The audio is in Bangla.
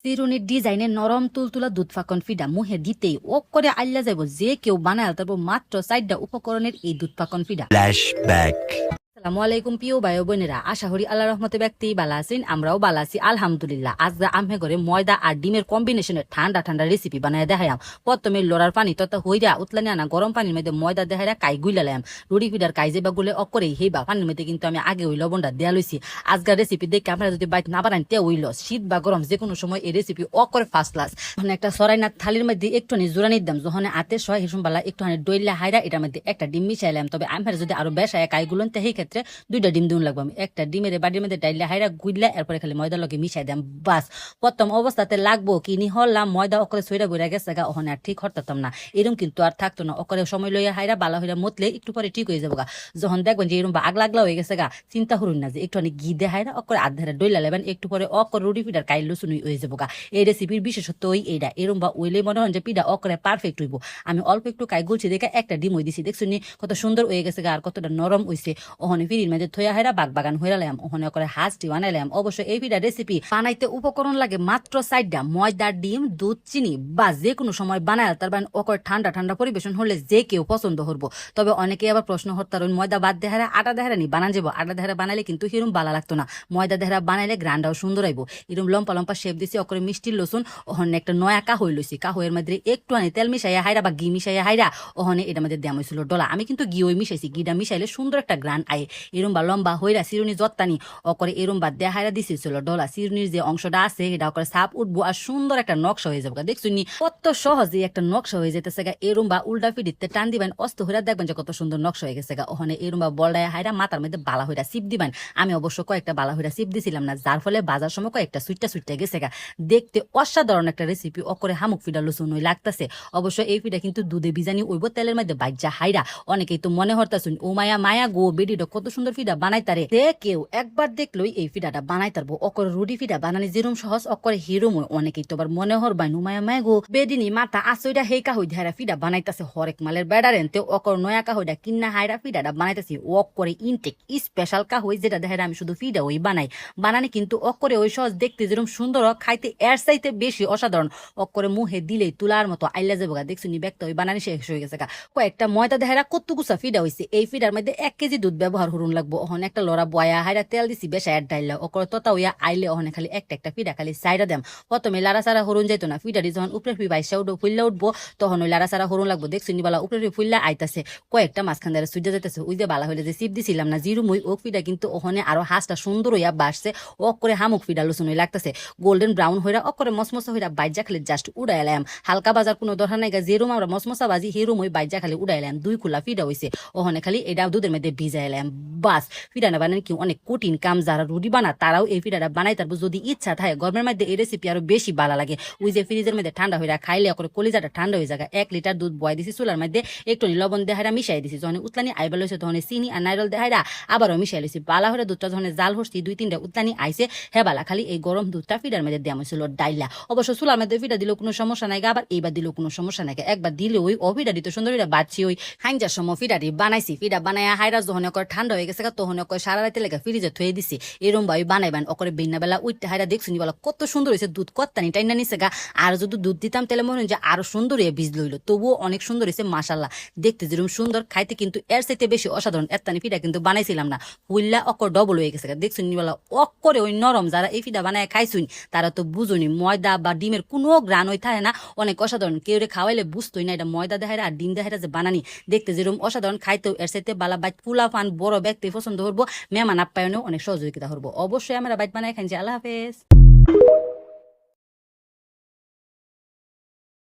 চিরুনির ডিজাইনে নরম তুলতুলা দুধ ফাকন ফিডা মুহে দিতেই ও করে আইলা যাইব যে কেউ বানায় তারপর মাত্র 4টা উপকরণের এই দুধ ফাকন ফিডা। Flashback. আসসালামু আলাইকুম প্রিয় ভাই ও বোনেরা, আশা করি আল্লাহ রহমতে ব্যক্তি বালা আছেন, আমরাও বালা আছি আলহামদুলিল্লাহ। আজ আমে ঘরে ময়দা আর ডিমের কম্বিনেশনের ঠান্ডা ঠান্ডা রেসিপি বানায় দেখাইম। প্রথমে লড়ার পানি তথা হইরা উতলানি আনা গরম পানির মধ্যে ময়দা দেখাইরা কাই গুইলালাম। রুটি ফিডার কাই যেবা গুলে অকরেই হেবা পানির মধ্যে কিন্তু আমি আগে ওই লবণটা দেয়া লইছি। আজকের রেসিপি দেখে আপনারা যদি বাইক না বানান তে ওইল শীত বা গরম যে কোনো সময় এই রেসিপি অকরে ফার্স্ট ক্লাস। মানে একটা সরাই না থালির মধ্যে একটুখানি জোরানি দাম যখন আতে সয় হিসুম বালা একটুখানি ডইলা হাইরা এটার মধ্যে একটা ডিম মিশাইলাম। তবে আমার যদি আরো বেশায় কাই গুলন তে সেই ক্ষেত্রে 2টা ডিম দিন লাগবে। আমি একটা ডিমের বাড়ির মধ্যে ডাইলা হাইরা গুইলা এরপরে খালি ময়দা লগে মিশাই দাম বাস। প্রথম অবস্থাতে লাগবো কিনি হলাম ময়দা অকরে সইরা বইরা গেছে গা, ওখানে আর ঠিক হরতাম না। এরকম কিন্তু আর থাকতো না, অকরে সময় লইয়া হাইরা বালা হইরা মতলে একটু পরে ঠিক হয়ে যাবো গা। যখন দেখবেন যে এরকম আগলা আগলা হয়ে গেছে গা, চিন্তা করুন না যে একটু অনেক ঘি দে হাইরা অকরে আধারে ডইলা লেবেন, একটু পরে অকর রুটি পিঠার কাইল লসুন হয়ে যাবো গা। এই রেসিপির বিশেষত্ব ওই এইটা, এরম বা ওইলে মনে হয় যে পিঠা অকরে পারফেক্ট হইব। আমি অল্প একটু কাই গুলছি দেখে একটা ডিম হয়ে দিছি, দেখছুনি কত সুন্দর হয়ে গেছে গা আর কতটা নরম হইছে। ওখানে ফিরির মধ্যে থইয়া হাইরা বাগান হইরালাম, ওখানে করে হাঁসটি বানাইলাম। অবশ্য এই পিঠা রেসিপি বানাইতে উপকরণ লাগে মাত্র 4টা, ময়দা ডিম দুধ চিনি বা যে কোনো সময় বানায় তার মানে অকর ঠান্ডা ঠান্ডা পরিবেশন হলে যে কেউ পছন্দ করবো। তবে অনেকে আবার প্রশ্ন হতার ময়দা বাদ দেহারা আটা দেহারা নি বানান যাবো। আটা দেহারা বানাইলে কিন্তু হিরুম বালা লাগতো না, ময়দা দেহারা বানাইলে গ্রান্ডাও সুন্দর আইব। এরম লম্পা লম্পা শেপ দিছি অকরে মিষ্টি লসুন। ওখানে একটা নয়া কাহই লইছি, কাহইয়ের মধ্যে একটু আনি তেল মিশাইয়া হাইরা বা ঘি মিশাইয়া হাইরা ওখানে এটার মধ্যে দেওয়া হয়েছিল ডলা। আমি কিন্তু ঘিওই মিশাইছি, ঘিটা মিশাইলে সুন্দর একটা গ্রান্ড আয়। এরম বা লম্বা হইরা চিরুনি যত্তানি অকরে এরম বাদ দেয়া হাইরা দিছিল ডলা। চিরুনির যে অংশটা আছে এটা অকরে সাপ উঠবো আর সুন্দর একটা নকশা হয়ে যাবে। দেখছুনি কত সহজে একটা নকশা হয়ে যেতেছে গা। এরম বা উল্টা ফিডিতে টান দিবেন অস্ত হইরা দেখবেন যে কত সুন্দর নকশা হয়ে গেছে গা। ওখানে এরম বা বলডায় হাইরা মাথার মধ্যে বালা হইরা সিপ দিবেন। আমি অবশ্য কয়েকটা বালা হইরা সিপ দিছিলাম না, যার ফলে বাজার সময় কয়েকটা সুইটটা গেছে গা। দেখতে অসাধারণ একটা রেসিপি, অকরে হামুক ফিডা লসুন ওই লাগতেছে। অবশ্য এই ফিডা কিন্তু দুধে বিজানি ওইব তেলের মধ্যে বাইজা হাইরা। অনেকেই তো মনে হরতাছুন ও মায়া মায়া গো বেডিটা কত সুন্দর ফিডা বানাইতারে। কেউ একবার দেখলই এই ফিডাটা বানাই তারবো। অকর রুটি ফিডা বানানি যেরম সহজ অকরে হিরোম। অনেকেই তো আবার মনে হরবাই নুমায়া মায়া গো বেডিনি মাথা আসইটা হেই কাহই ধারা ফিডা বানাইতাছে হরেক মালের বেড়ারেন তে অকর নয়া কাহইটা কিন্না হাইরা ফিডাটা বানাইতাছি অকরে ইনটেক স্পেশাল কাহই যেটা দেখায় আমি শুধু ফিডা ওই বানাই। বানানি কিন্তু অকরে ওই সহজ, দেখতে যেরকম সুন্দর খাইতে এর চাইতে বেশি অসাধারণ। অকরে মুহে দিলেই তুলার মতো আইলা যাবো গা। দেখছুনি ব্যক্ত ওই বানানি শেষ হয়ে গেছে গা। কয়েকটা ময়দা দেখারা কতগুছা ফিডা হইছে। এই ফিডার মধ্যে 1 কেজি দুধ ব্যবহার করুন লাগবো। ওখানে একটা লড়া বয়া হাইরা তেল দিছি বেশা এর ডাইলা অকর ততা হইয়া আইলে ওখানে খালি একটা ফিডা খালি সাইডা দেম। প্রথমে লাড়া সারা হরুন যাইতো না, ফিডারি যখন উপরে বাইসা উঠবো ফুল্লা উঠবো তখন ওই লাড়া সারা হরুন লাগবো। দেখছুনি বালা উপরে ফুল্লা আইতাছে, কয়েকটা মাঝখান দ্বারা সুইজা যাইতেছে। ওই যে বালা হইলে যে সিপ দিছিলাম না জিরু মই ও ফিডা কিন্তু ওখানে আরো হাঁসটা সুন্দর হইয়া বাসছে। ওক করে হামুক ফিডা লসুন হই লাগতেছে গোল্ডেন ব্রাউন হইরা অকরে মসমসা হইরা বাইজা খালি জাস্ট উড়াইলাম। হালকা বাজার কোনো দরকার নাই গা, যেরুম আমরা মসমসা বাজি হেরুম ওই বাইজা খালি উড়াইলাম। 2 খোলা ফিডা হইছে, ওখানে খালি এটা দুধের মধ্যে ভিজাইলাম বাস। ফিডা না বানান কি অনেক কঠিন কাম, যারা রুটি বানা তারাও এই ফিডাটা বানাই তারপর যদি ইচ্ছা থাকে। গরমের মধ্যে এই রেসিপি আরো বেশি ভালো লাগে। ওই যে ফ্রিজের মধ্যে ঠান্ডা হইরা খাইলে অকরে কলিজাটা ঠান্ডা হয়ে যায়। 1 লিটার দুধ বয় দিছি চুলার মধ্যে, একটু লবণ দেহারা মিশাই দিছি। যখন উতলানি আইবা লইছে তখন চিনি আর নাইরল দেহারা আবারও মিশাই লইছি। বালা হইরা দুধটা যখন জাল হচ্ছি 2-3টা উতলানি আইছে হে বালা খালি এই গরম দুধটা ফিডার মধ্যে দেওয়া হয়েছিল ডাইলা। অবশ্য চুলার মধ্যে ফিডা দিলেও কোনো সমস্যা নাই, আবার এইবার দিলেও কোনো সমস্যা নাই। একবার দিলে ওই ফিডা দিতে সুন্দর হইরা বাচ্ছি ওই হাইঞ্জার সময় ফিডারি বানাইছি। ফিডা বানাইয়া হাইরা যখন অকর ঠান্ডা হয়ে গেছে তখন অকর সারা রাতে লেগে ফ্রিজে থয়ে দিছি। এরম ভাই বানাইবেন অকরে বিনা বেলা উঠতে হাইরা দেখছুনি বলা কত সুন্দর হয়েছে। দুধ কত্তানি টাইনা নিছে গা। আর যদি দুধ দিতাম তাহলে মনে হয় যে আরো সুন্দর হয়ে বীজ লইল। তবুও অনেক সুন্দর হয়েছে মাশাল্লাহ। দেখতে যেরকম সুন্দর খাইতে কিন্তু এর চাইতে বেশি অসাধারণ। এত্তানি ফিডা কিন্তু বানাইছিলাম না, হুইল্লা অকর ডবল হয়ে গেছে গা। দেখছুনি বলা অকরে ওই নরম যারা এই ফিডা বানায় খাইছুন তারা তো বুঝুনি ময়দা বা ডিমের কোনো গ্রান ওই থাকে না, অনেক অসাধারণ। কেউ খাওয়াইলে বুঝতোই না এটা ময়দা দেখায় আর ডিম দেখায় যে বানানি। দেখতে যেরকম অসাধারণ খাইতেও এর সাথে বালা বাইট ফুলা ফান বড় ব্যক্তি পছন্দ করবো, মেহমান আপ্যায়নেও অনেক সহযোগিতা করবো। অবশ্যই আমরা বাইট বানাই খাইছি। আল্লাহ হাফেজ।